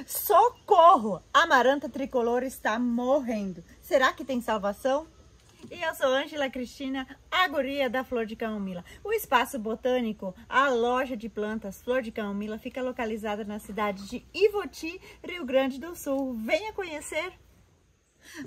Socorro! A amaranta tricolor está morrendo. Será que tem salvação? E eu sou Ângela Cristina, a guria da Flor de Camomila. O Espaço Botânico, a loja de plantas Flor de Camomila, fica localizada na cidade de Ivoti, Rio Grande do Sul. Venha conhecer!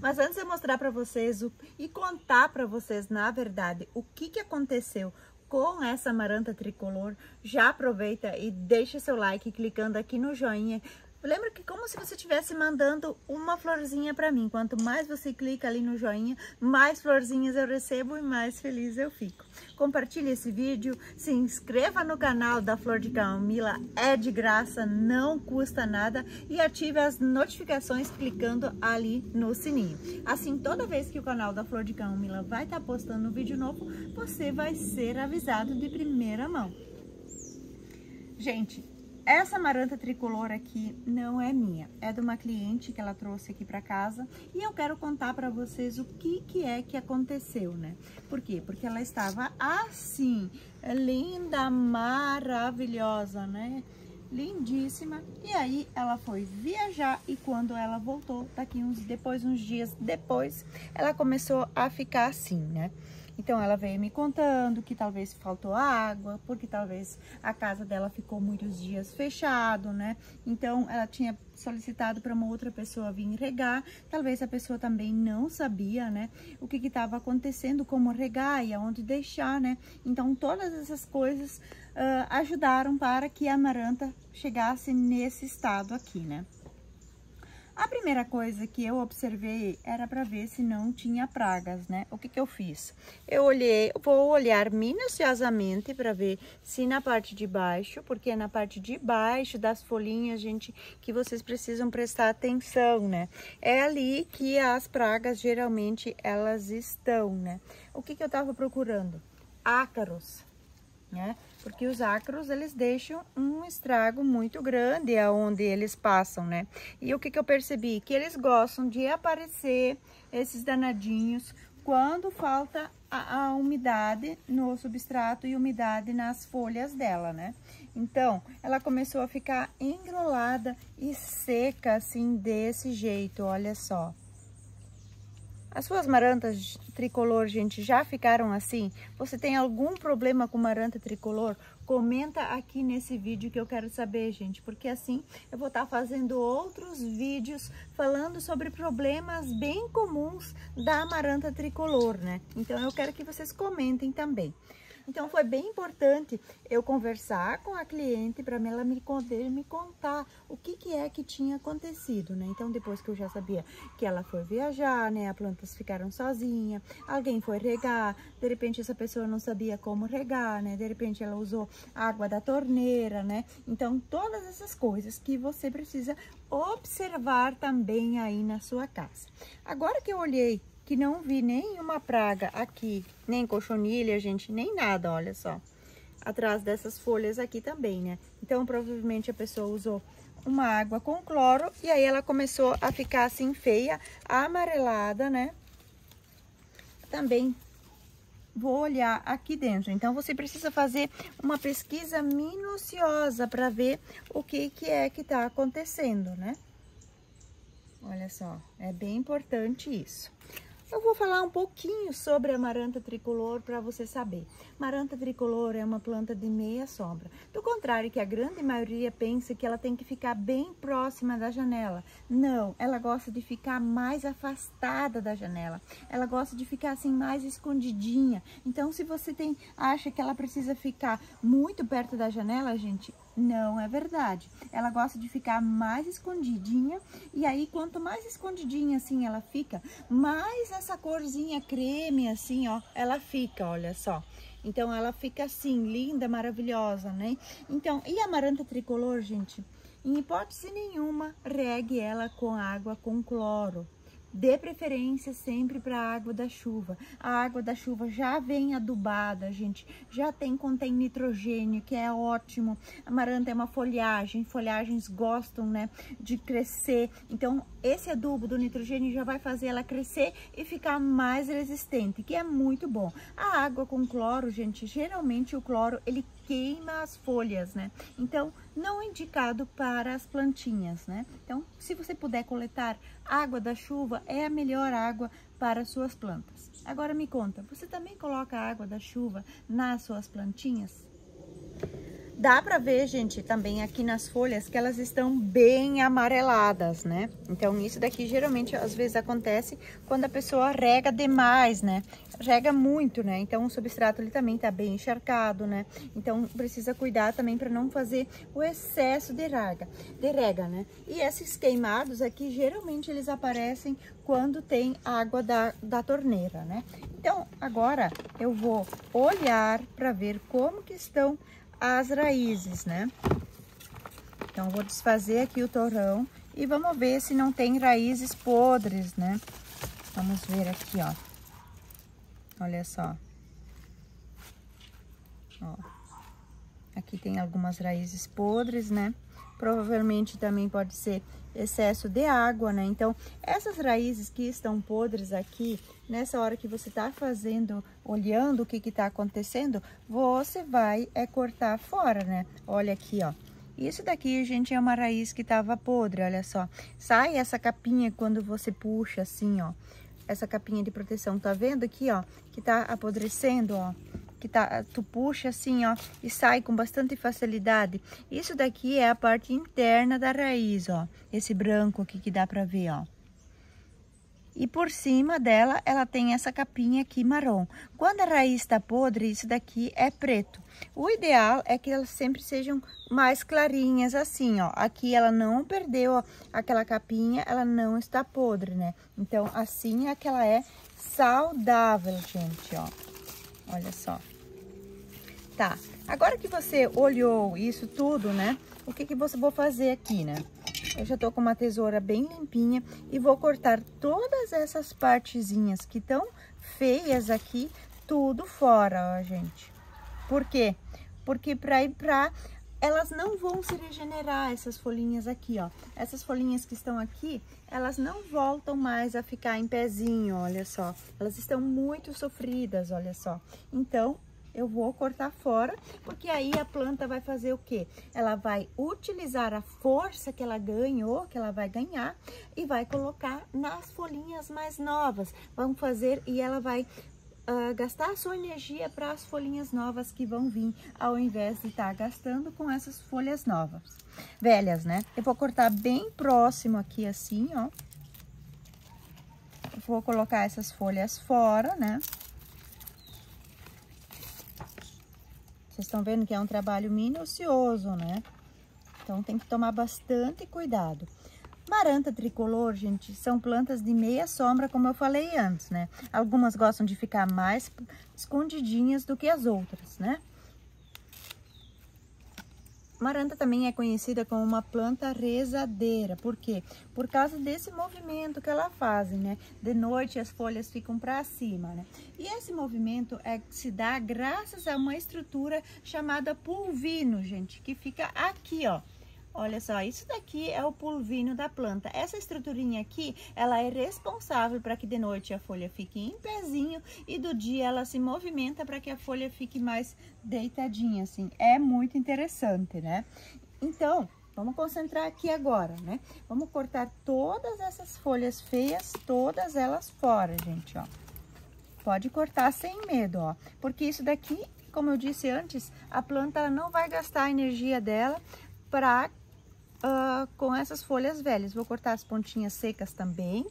Mas antes de eu mostrar para vocês e contar para vocês, na verdade, o que aconteceu com essa amaranta tricolor, já aproveita e deixa seu like clicando aqui no joinha. Lembra que como se você estivesse mandando uma florzinha para mim. Quanto mais você clica ali no joinha, mais florzinhas eu recebo e mais feliz eu fico. Compartilhe esse vídeo, se inscreva no canal da Flor de Camomila, é de graça, não custa nada, e ative as notificações clicando ali no sininho. Assim, toda vez que o canal da Flor de Camomila vai estar postando um vídeo novo, você vai ser avisado de primeira mão. Gente, essa amaranta tricolor aqui não é minha, é de uma cliente que ela trouxe aqui para casa e eu quero contar para vocês o que é que aconteceu, né? Por quê? Porque ela estava assim, linda, maravilhosa, né? Lindíssima. E aí ela foi viajar e quando ela voltou, uns dias depois, ela começou a ficar assim, né? Então, ela veio me contando que talvez faltou água, porque talvez a casa dela ficou muitos dias fechado, né? Então, ela tinha solicitado para uma outra pessoa vir regar. Talvez a pessoa também não sabia, né? O que estava acontecendo, como regar e aonde deixar, né? Então, todas essas coisas ajudaram para que a amaranta chegasse nesse estado aqui, né? A primeira coisa que eu observei era para ver se não tinha pragas, né? O que eu fiz? Vou olhar minuciosamente para ver se na parte de baixo, porque é na parte de baixo das folhinhas, gente, que vocês precisam prestar atenção, né? É ali que as pragas, geralmente, elas estão, né? O que eu tava procurando? Ácaros, né? Porque os ácaros, eles deixam um estrago muito grande aonde eles passam, né? E o que eu percebi? Que eles gostam de aparecer, esses danadinhos, quando falta a umidade no substrato e umidade nas folhas dela, né? Então, ela começou a ficar engrolada e seca, assim, desse jeito, olha só. As suas amarantas tricolor, gente, já ficaram assim? Você tem algum problema com amaranta tricolor? Comenta aqui nesse vídeo que eu quero saber, gente, porque assim eu vou estar fazendo outros vídeos falando sobre problemas bem comuns da amaranta tricolor, né? Então eu quero que vocês comentem também. Então, foi bem importante eu conversar com a cliente para ela me contar o que é que tinha acontecido, né? Então, depois que eu já sabia que ela foi viajar, né? As plantas ficaram sozinhas, alguém foi regar, de repente essa pessoa não sabia como regar, né? De repente ela usou água da torneira, né? Então, todas essas coisas que você precisa observar também aí na sua casa. Agora que eu olhei que não vi nenhuma praga aqui, nem cochonilha, gente, nem nada, olha só. Atrás dessas folhas aqui também, né? Então, provavelmente a pessoa usou uma água com cloro e aí ela começou a ficar assim feia, amarelada, né? Também vou olhar aqui dentro. Então, você precisa fazer uma pesquisa minuciosa para ver o que é que tá acontecendo, né? Olha só, é bem importante isso. Eu vou falar um pouquinho sobre a amaranta tricolor para você saber. Amaranta tricolor é uma planta de meia sombra. Do contrário que a grande maioria pensa que ela tem que ficar bem próxima da janela. Não, ela gosta de ficar mais afastada da janela. Ela gosta de ficar assim mais escondidinha. Então, se você acha que ela precisa ficar muito perto da janela, gente, não é verdade. Ela gosta de ficar mais escondidinha e aí quanto mais escondidinha assim ela fica, mais essa corzinha creme assim, ó, ela fica, olha só. Então ela fica assim, linda, maravilhosa, né? Então, e a amaranta tricolor, gente, em hipótese nenhuma, regue ela com água com cloro. Dê preferência sempre para a água da chuva. A água da chuva já vem adubada, gente. Contém nitrogênio, que é ótimo. A amaranta é uma folhagem. Folhagens gostam, né, de crescer. Então, esse adubo do nitrogênio já vai fazer ela crescer e ficar mais resistente, que é muito bom. A água com cloro, gente, geralmente o cloro, ele queima as folhas, né? Então, não é indicado para as plantinhas, né? Então, se você puder coletar água da chuva, é a melhor água para as suas plantas. Agora me conta, você também coloca a água da chuva nas suas plantinhas? Dá pra ver, gente, também aqui nas folhas que elas estão bem amareladas, né? Então, isso daqui geralmente, às vezes, acontece quando a pessoa rega demais, né? Rega muito, né? Então, o substrato ele também tá bem encharcado, né? Então, precisa cuidar também para não fazer o excesso de rega, né? E esses queimados aqui, geralmente, eles aparecem quando tem água da torneira, né? Então, agora eu vou olhar para ver como que estão as raízes, né? Então, vou desfazer aqui o torrão e vamos ver se não tem raízes podres, né? Vamos ver aqui, ó. Olha só. Ó. Aqui tem algumas raízes podres, né? Provavelmente também pode ser excesso de água, né? Então, essas raízes que estão podres aqui, nessa hora que você tá fazendo, olhando o que que tá acontecendo, você vai cortar fora, né? Olha aqui, ó. Isso daqui, gente, é uma raiz que tava podre, olha só. Sai essa capinha quando você puxa assim, ó. Essa capinha de proteção, tá vendo aqui, ó? Que tá apodrecendo, ó. Que tu puxa assim, ó, e sai com bastante facilidade. Isso daqui é a parte interna da raiz, ó. Esse branco aqui que dá pra ver, ó. E por cima dela, ela tem essa capinha aqui marrom. Quando a raiz está podre, isso daqui é preto. O ideal é que elas sempre sejam mais clarinhas assim, ó. Aqui ela não perdeu, ó, aquela capinha, ela não está podre, né? Então, assim é que ela é saudável, gente, ó. Olha só. Tá, agora que você olhou isso tudo, né? O que que você vai fazer aqui, né? Eu já tô com uma tesoura bem limpinha e vou cortar todas essas partezinhas que estão feias aqui, tudo fora, ó, gente. Por quê? Porque elas não vão se regenerar, essas folhinhas aqui, ó. Essas folhinhas que estão aqui, elas não voltam mais a ficar em pezinho, olha só. Elas estão muito sofridas, olha só. Então, eu vou cortar fora, porque aí a planta vai fazer o quê? Ela vai utilizar a força que ela ganhou, que ela vai ganhar, e vai colocar nas folhinhas mais novas. Vamos fazer, e ela vai gastar a sua energia para as folhinhas novas que vão vir, ao invés de estar gastando com essas folhas novas, velhas, né? Eu vou cortar bem próximo aqui assim, ó. Eu vou colocar essas folhas fora, né? Vocês estão vendo que é um trabalho minucioso, né? Então, tem que tomar bastante cuidado. Maranta tricolor, gente, são plantas de meia sombra, como eu falei antes, né? Algumas gostam de ficar mais escondidinhas do que as outras, né? Maranta também é conhecida como uma planta rezadeira. Por quê? Por causa desse movimento que ela faz, né? De noite as folhas ficam para cima, né? E esse movimento se dá graças a uma estrutura chamada pulvino, gente, que fica aqui, ó. Olha só, isso daqui é o pulvino da planta. Essa estruturinha aqui, ela é responsável para que de noite a folha fique em pezinho e do dia ela se movimenta para que a folha fique mais deitadinha, assim. É muito interessante, né? Então, vamos concentrar aqui agora, né? Vamos cortar todas essas folhas feias, todas elas fora, gente, ó. Pode cortar sem medo, ó. Porque isso daqui, como eu disse antes, a planta ela não vai gastar a energia dela para com essas folhas velhas. Vou cortar as pontinhas secas também.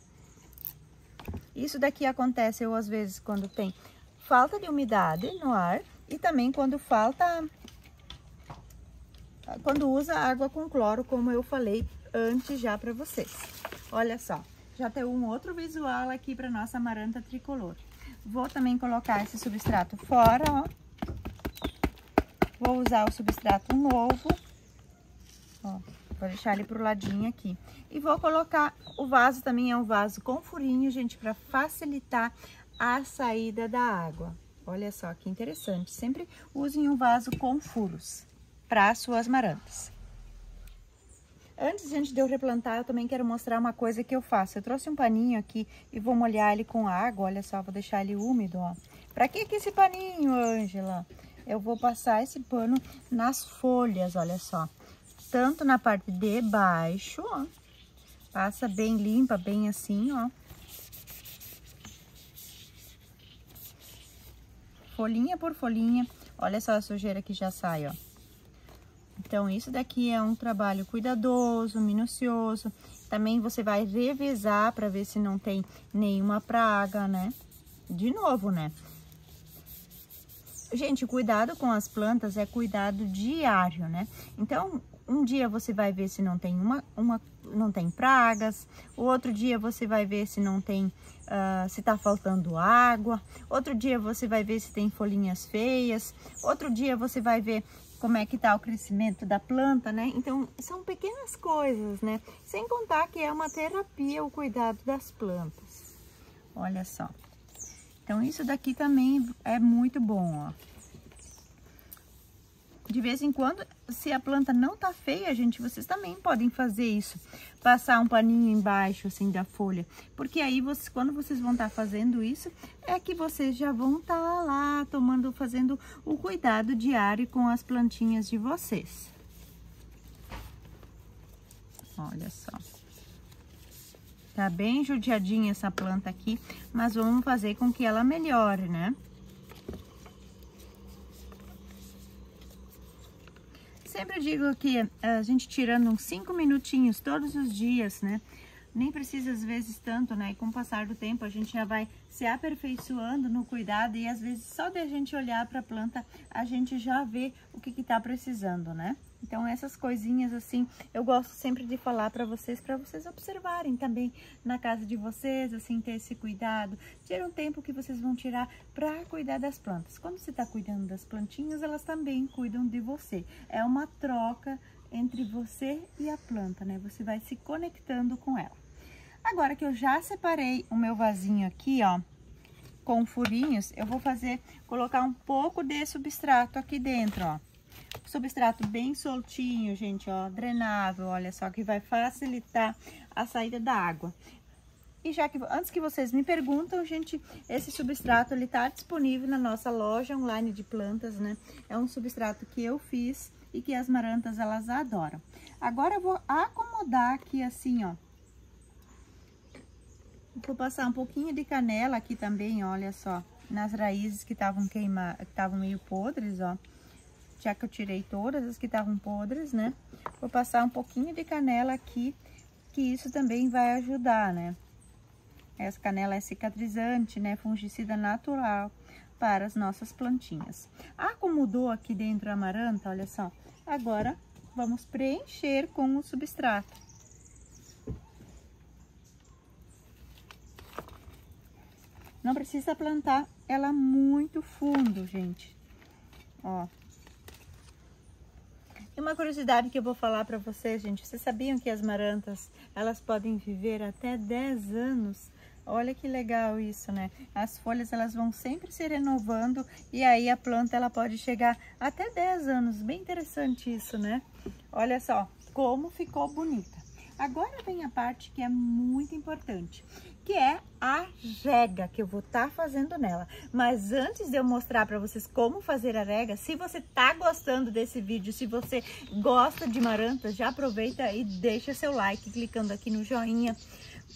Isso daqui acontece, às vezes, quando tem falta de umidade no ar e também quando usa água com cloro, como eu falei antes já para vocês. Olha só, já tem um outro visual aqui para nossa amaranta tricolor. Vou também colocar esse substrato fora, ó. Vou usar o substrato novo, ó. Vou deixar ele pro ladinho aqui. E vou colocar, o vaso também é um vaso com furinho, gente, para facilitar a saída da água. Olha só que interessante. Sempre usem um vaso com furos para as suas marantas. Antes, gente, de eu replantar, eu também quero mostrar uma coisa que eu faço. Eu trouxe um paninho aqui e vou molhar ele com água. Olha só, vou deixar ele úmido, ó. Pra que esse paninho, Ângela? eu vou passar esse pano nas folhas, olha só. Tanto na parte de baixo, ó. Passa bem limpa, bem assim, ó. Folhinha por folhinha. Olha só a sujeira que já sai, ó. Então, isso daqui é um trabalho cuidadoso, minucioso. Também você vai revisar para ver se não tem nenhuma praga, né? De novo, né? Gente, cuidado com as plantas é cuidado diário, né? Então, um dia você vai ver se não tem não tem pragas, o outro dia você vai ver se não tem, se tá faltando água, outro dia você vai ver se tem folhinhas feias, outro dia você vai ver como é que tá o crescimento da planta, né? Então, são pequenas coisas, né? Sem contar que é uma terapia o cuidado das plantas. Olha só. Então, isso daqui também é muito bom, ó. De vez em quando, se a planta não tá feia, gente, vocês também podem fazer isso. Passar um paninho embaixo, assim, da folha. Porque aí, quando vocês vão estar fazendo isso, é que vocês já vão estar lá fazendo o cuidado diário com as plantinhas de vocês. Olha só. Tá bem judiadinha essa planta aqui, mas vamos fazer com que ela melhore, né? Sempre digo que a gente tirando uns 5 minutinhos todos os dias, né? Nem precisa às vezes tanto, né? E com o passar do tempo a gente já vai se aperfeiçoando no cuidado e às vezes só de a gente olhar para a planta a gente já vê o que tá precisando, né? Então essas coisinhas assim, eu gosto sempre de falar para vocês observarem também na casa de vocês, assim, ter esse cuidado. Tira um tempo que vocês vão tirar para cuidar das plantas. Quando você tá cuidando das plantinhas, elas também cuidam de você. É uma troca entre você e a planta, né? Você vai se conectando com ela. Agora que eu já separei o meu vasinho aqui, ó, com furinhos, eu vou colocar um pouco de substrato aqui dentro, ó. Substrato bem soltinho, gente, ó, drenável, olha só, que vai facilitar a saída da água. E já que, antes que vocês me perguntam, gente, esse substrato, ele tá disponível na nossa loja online de plantas, né? É um substrato que eu fiz e que as marantas, elas adoram. Agora eu vou acomodar aqui assim, ó. Vou passar um pouquinho de canela aqui também, olha só, nas raízes que estavam meio podres, ó. Já que eu tirei todas as que estavam podres, né? Vou passar um pouquinho de canela aqui, que isso também vai ajudar, né? Essa canela é cicatrizante, né? Fungicida natural para as nossas plantinhas. Acomodou aqui dentro a amaranta, olha só. Agora, vamos preencher com o substrato. Não precisa plantar ela muito fundo, gente. Ó. E uma curiosidade que eu vou falar para vocês, gente. Vocês sabiam que as marantas, elas podem viver até 10 anos? Olha que legal isso, né? As folhas, elas vão sempre se renovando e aí a planta, ela pode chegar até 10 anos. Bem interessante isso, né? Olha só como ficou bonita. Agora vem a parte que é muito importante, que é a rega que eu vou estar fazendo nela. Mas antes de eu mostrar para vocês como fazer a rega, se você tá gostando desse vídeo, se você gosta de marantas, já aproveita e deixa seu like clicando aqui no joinha.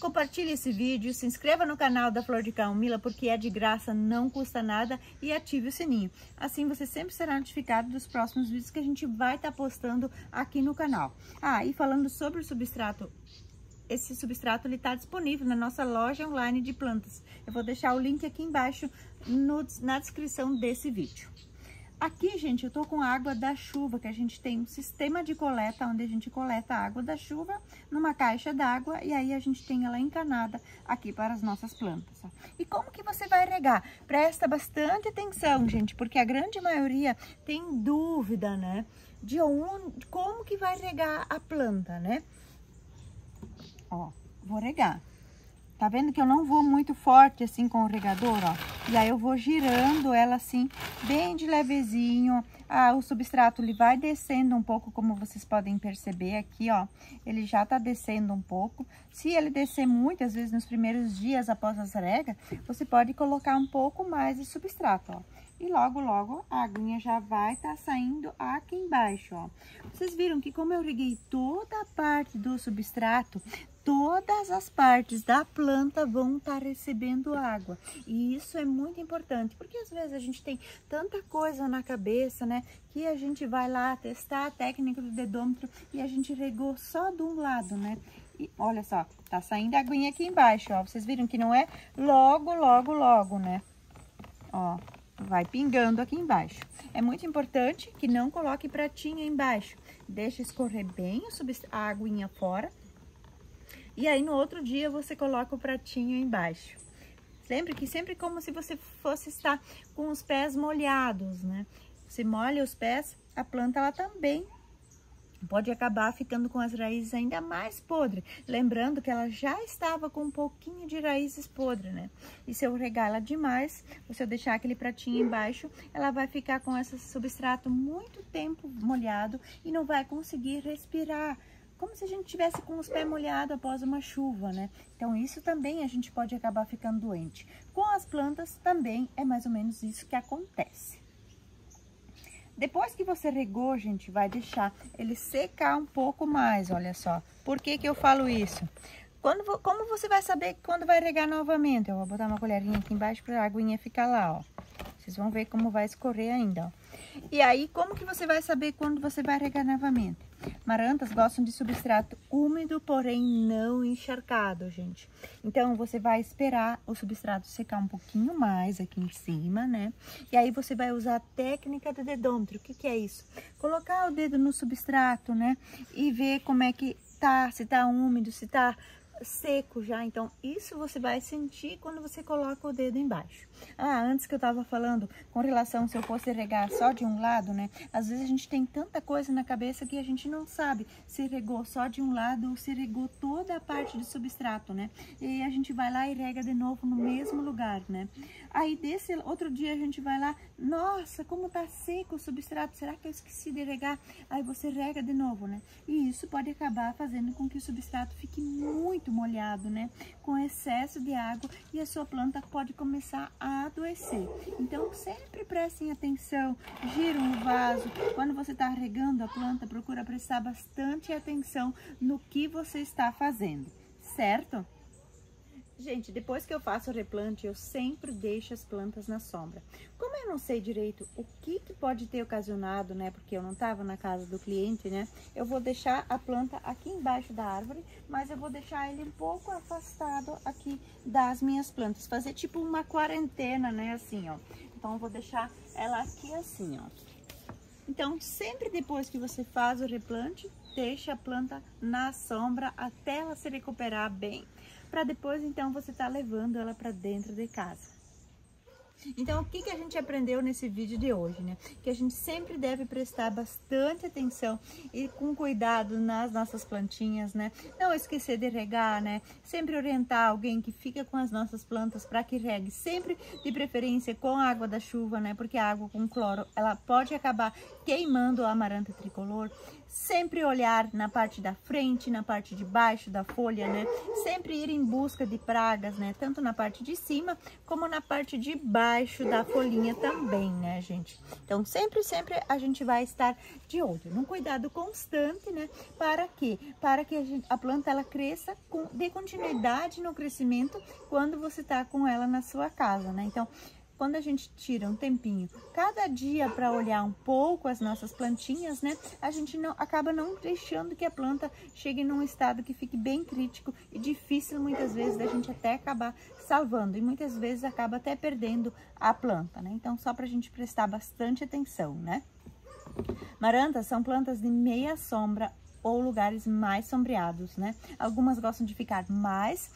Compartilhe esse vídeo, se inscreva no canal da Flor de Camomila, porque é de graça, não custa nada, e ative o sininho. Assim você sempre será notificado dos próximos vídeos que a gente vai estar postando aqui no canal. Ah, e falando sobre o substrato, esse substrato ele tá disponível na nossa loja online de plantas. Eu vou deixar o link aqui embaixo na descrição desse vídeo. Aqui, gente, eu tô com água da chuva, que a gente tem um sistema de coleta, onde a gente coleta a água da chuva numa caixa d'água e aí a gente tem ela encanada aqui para as nossas plantas. Ó. E como que você vai regar? Presta bastante atenção, gente, porque a grande maioria tem dúvida, né, de como que vai regar a planta, né? Ó, vou regar. Tá vendo que eu não vou muito forte assim com o regador, ó? E aí eu vou girando ela assim, bem de levezinho. Ah, o substrato ele vai descendo um pouco, como vocês podem perceber aqui, ó. Ele já tá descendo um pouco. Se ele descer muito, às vezes nos primeiros dias após as regas, você pode colocar um pouco mais de substrato, ó. E logo, logo, a aguinha já vai estar saindo aqui embaixo, ó. Vocês viram que como eu reguei toda a parte do substrato, todas as partes da planta vão estar recebendo água. E isso é muito importante, porque às vezes a gente tem tanta coisa na cabeça, né? Que a gente vai lá testar a técnica do dedômetro e a gente regou só de um lado, né? E olha só, tá saindo a aguinha aqui embaixo, ó. Vocês viram que não é logo, logo, logo, né? Ó, vai pingando aqui embaixo. É muito importante que não coloque pratinho embaixo. Deixa escorrer bem a aguinha fora. E aí, no outro dia, você coloca o pratinho embaixo. Sempre como se você fosse estar com os pés molhados, né? Você molha os pés, a planta, ela também pode acabar ficando com as raízes ainda mais podres. Lembrando que ela já estava com um pouquinho de raízes podres, né? E se eu regar ela demais, ou se eu deixar aquele pratinho embaixo, ela vai ficar com esse substrato muito tempo molhado e não vai conseguir respirar. Como se a gente tivesse com os pés molhados após uma chuva, né? Então, isso também a gente pode acabar ficando doente. Com as plantas também é mais ou menos isso que acontece. Depois que você regou, gente, vai deixar ele secar um pouco mais, olha só. Por que que eu falo isso? Como você vai saber quando vai regar novamente? Eu vou botar uma colherinha aqui embaixo para a aguinha ficar lá, ó. Vocês vão ver como vai escorrer ainda, ó. E aí, como que você vai saber quando você vai regar novamente? Marantas gostam de substrato úmido, porém não encharcado, gente. Então, você vai esperar o substrato secar um pouquinho mais aqui em cima, né? E aí, você vai usar a técnica do dedômetro. O que que é isso? Colocar o dedo no substrato, né? E ver como é que tá, se tá úmido, se tá seco já. Então, isso você vai sentir quando você coloca o dedo embaixo. Ah, antes que eu tava falando com relação se eu fosse regar só de um lado, né? Às vezes a gente tem tanta coisa na cabeça que a gente não sabe se regou só de um lado ou se regou toda a parte do substrato, né? E a gente vai lá e rega de novo no mesmo lugar, né? Aí, desse outro dia, a gente vai lá, nossa, como tá seco o substrato, será que eu esqueci de regar? Aí você rega de novo, né? E isso pode acabar fazendo com que o substrato fique muito molhado, né? Com excesso de água e a sua planta pode começar a adoecer. Então, sempre prestem atenção, giram o vaso. Quando você está regando a planta, procura prestar bastante atenção no que você está fazendo, certo? Gente, depois que eu faço o replante, eu sempre deixo as plantas na sombra. Como eu não sei direito o que pode ter ocasionado, né? Porque eu não estava na casa do cliente, né? Eu vou deixar a planta aqui embaixo da árvore, mas eu vou deixar ele um pouco afastado aqui das minhas plantas. Fazer tipo uma quarentena, né? Assim, ó. Então, eu vou deixar ela aqui assim, ó. Então, sempre depois que você faz o replante, deixa a planta na sombra até ela se recuperar bem, para depois, então, você tá levando ela para dentro de casa. Então, o que a gente aprendeu nesse vídeo de hoje, né? Que a gente sempre deve prestar bastante atenção e com cuidado nas nossas plantinhas, né? Não esquecer de regar, né? Sempre orientar alguém que fica com as nossas plantas para que regue sempre, de preferência, com a água da chuva, né? Porque a água com cloro, ela pode acabar queimando a amaranta tricolor. Sempre olhar na parte da frente, na parte de baixo da folha, né? Sempre ir em busca de pragas, né? Tanto na parte de cima, como na parte de baixo da folhinha também, né, gente? Então, sempre a gente vai estar de olho, num cuidado constante, né? Para quê? Para que a planta, ela cresça, dê continuidade no crescimento quando você tá com ela na sua casa, né? Então, quando a gente tira um tempinho cada dia para olhar um pouco as nossas plantinhas, né? A gente acaba não deixando que a planta chegue num estado que fique bem crítico e difícil muitas vezes da gente até acabar salvando. E muitas vezes acaba até perdendo a planta, né? Então, só para a gente prestar bastante atenção, né? Marantas são plantas de meia sombra ou lugares mais sombreados, né? Algumas gostam de ficar mais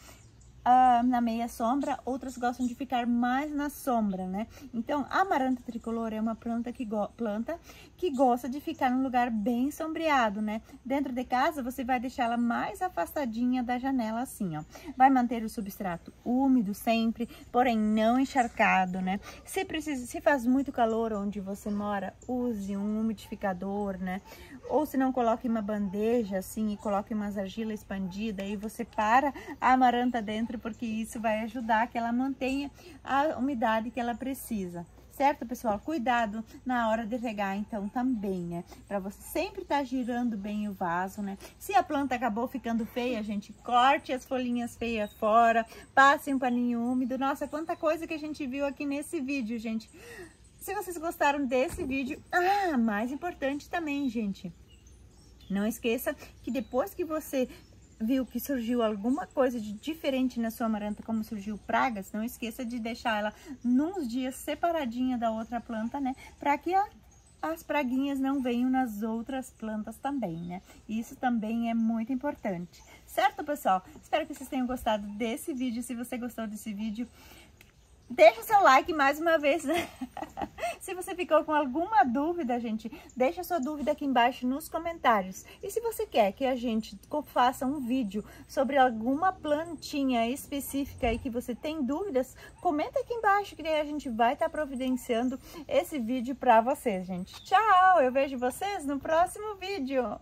na meia sombra, outras gostam de ficar mais na sombra, né? Então, a amaranta tricolor é uma planta que gosta de ficar num lugar bem sombreado, né? Dentro de casa, você vai deixar ela mais afastadinha da janela, assim, ó. Vai manter o substrato úmido sempre, porém não encharcado, né? Se faz muito calor onde você mora, use um umidificador, né? Ou se não, coloque uma bandeja assim e coloque umas argila expandida e você para a amaranta dentro, porque isso vai ajudar que ela mantenha a umidade que ela precisa, certo, pessoal? Cuidado na hora de regar, então, também, né? Para você sempre estar girando bem o vaso, né? Se a planta acabou ficando feia, gente, corte as folhinhas feias fora, passe um paninho úmido. Nossa, quanta coisa que a gente viu aqui nesse vídeo, gente. Se vocês gostaram desse vídeo, mais importante também, gente, não esqueça que depois que você viu que surgiu alguma coisa de diferente na sua amaranta, como surgiu pragas, não esqueça de deixar ela nos dias separadinha da outra planta, né? Para que as praguinhas não venham nas outras plantas também, né? Isso também é muito importante. Certo, pessoal? Espero que vocês tenham gostado desse vídeo. Se você gostou desse vídeo, deixa seu like mais uma vez, né? Se você ficou com alguma dúvida, gente, deixa sua dúvida aqui embaixo nos comentários. E se você quer que a gente faça um vídeo sobre alguma plantinha específica e que você tem dúvidas, comenta aqui embaixo que daí a gente vai estar providenciando esse vídeo para vocês, gente. Tchau! Eu vejo vocês no próximo vídeo!